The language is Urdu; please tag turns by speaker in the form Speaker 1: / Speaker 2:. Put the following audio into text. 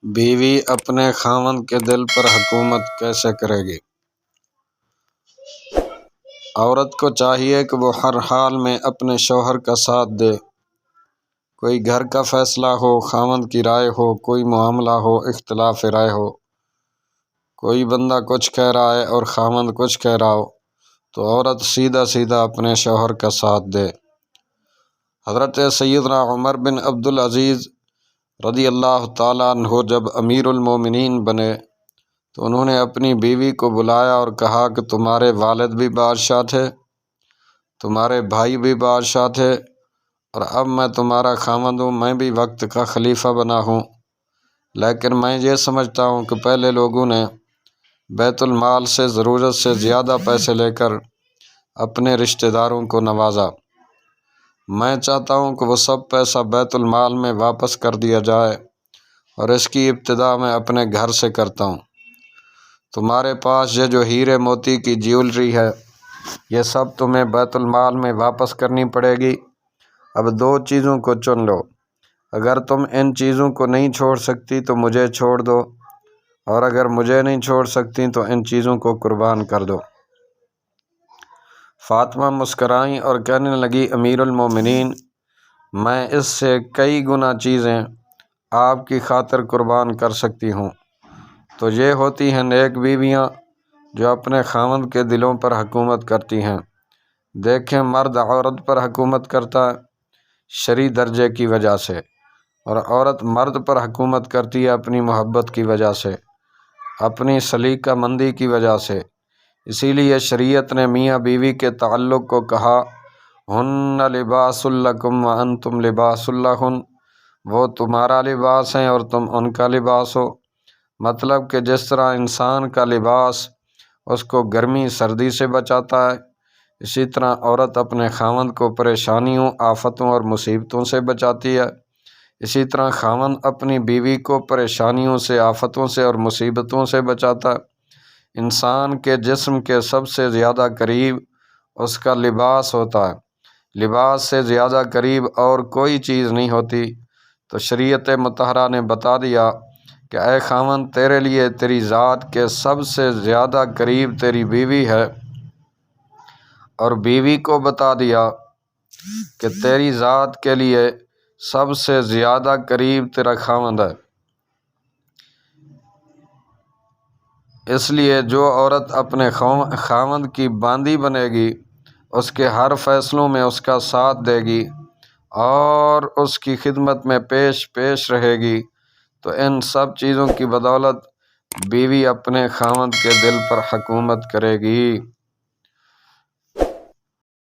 Speaker 1: بیوی اپنے خاوند کے دل پر حکومت کیسے کرے گی؟ عورت کو چاہیے کہ وہ ہر حال میں اپنے شوہر کا ساتھ دے۔ کوئی گھر کا فیصلہ ہو، خاوند کی رائے ہو، کوئی معاملہ ہو، اختلاف رائے ہو، کوئی بندہ کچھ کہہ رہا ہے اور خاوند کچھ کہہ رہا ہو، تو عورت سیدھا سیدھا اپنے شوہر کا ساتھ دے۔ حضرت سیدنا عمر بن عبدالعزیز رضی اللہ تعالیٰ عنہ جب امیر المومنین بنے تو انہوں نے اپنی بیوی کو بلایا اور کہا کہ تمہارے والد بھی بادشاہ تھے، تمہارے بھائی بھی بادشاہ تھے، اور اب میں تمہارا خاوند ہوں، میں بھی وقت کا خلیفہ بنا ہوں، لیکن میں یہ سمجھتا ہوں کہ پہلے لوگوں نے بیت المال سے ضرورت سے زیادہ پیسے لے کر اپنے رشتہ داروں کو نوازا۔ میں چاہتا ہوں کہ وہ سب پیسہ بیت المال میں واپس کر دیا جائے، اور اس کی ابتدا میں اپنے گھر سے کرتا ہوں۔ تمہارے پاس یہ جو ہیرے موتی کی جیولری ہے، یہ سب تمہیں بیت المال میں واپس کرنی پڑے گی۔ اب دو چیزوں کو چن لو، اگر تم ان چیزوں کو نہیں چھوڑ سکتی تو مجھے چھوڑ دو، اور اگر مجھے نہیں چھوڑ سکتی تو ان چیزوں کو قربان کر دو۔ فاطمہ مسکرائیں اور کہنے لگی، امیر المومنین، میں اس سے کئی گنا چیزیں آپ کی خاطر قربان کر سکتی ہوں۔ تو یہ ہوتی ہیں نیک بیویاں جو اپنے خاوند کے دلوں پر حکومت کرتی ہیں۔ دیکھیں، مرد عورت پر حکومت کرتا ہے شرعی درجے کی وجہ سے، اور عورت مرد پر حکومت کرتی ہے اپنی محبت کی وجہ سے، اپنی سلیقہ مندی کی وجہ سے۔ اسی لیے شریعت نے میاں بیوی کے تعلق کو کہا، ہن لباس لکم وانتم لباس لہن، وہ تمہارا لباس ہیں اور تم ان کا لباس ہو۔ مطلب کہ جس طرح انسان کا لباس اس کو گرمی سردی سے بچاتا ہے، اسی طرح عورت اپنے خاوند کو پریشانیوں، آفتوں اور مصیبتوں سے بچاتی ہے۔ اسی طرح خاوند اپنی بیوی کو پریشانیوں سے، آفتوں سے اور مصیبتوں سے بچاتا ہے۔ انسان کے جسم کے سب سے زیادہ قریب اس کا لباس ہوتا ہے، لباس سے زیادہ قریب اور کوئی چیز نہیں ہوتی۔ تو شریعت مطہرہ نے بتا دیا کہ اے خاوند، تیرے لیے تیری ذات کے سب سے زیادہ قریب تیری بیوی ہے، اور بیوی کو بتا دیا کہ تیری ذات کے لیے سب سے زیادہ قریب تیرا خاوند ہے۔ اس لیے جو عورت اپنے خاوند کی باندی بنے گی، اس کے ہر فیصلوں میں اس کا ساتھ دے گی اور اس کی خدمت میں پیش رہے گی، تو ان سب چیزوں کی بدولت بیوی اپنے خاوند کے دل پر حکومت کرے گی۔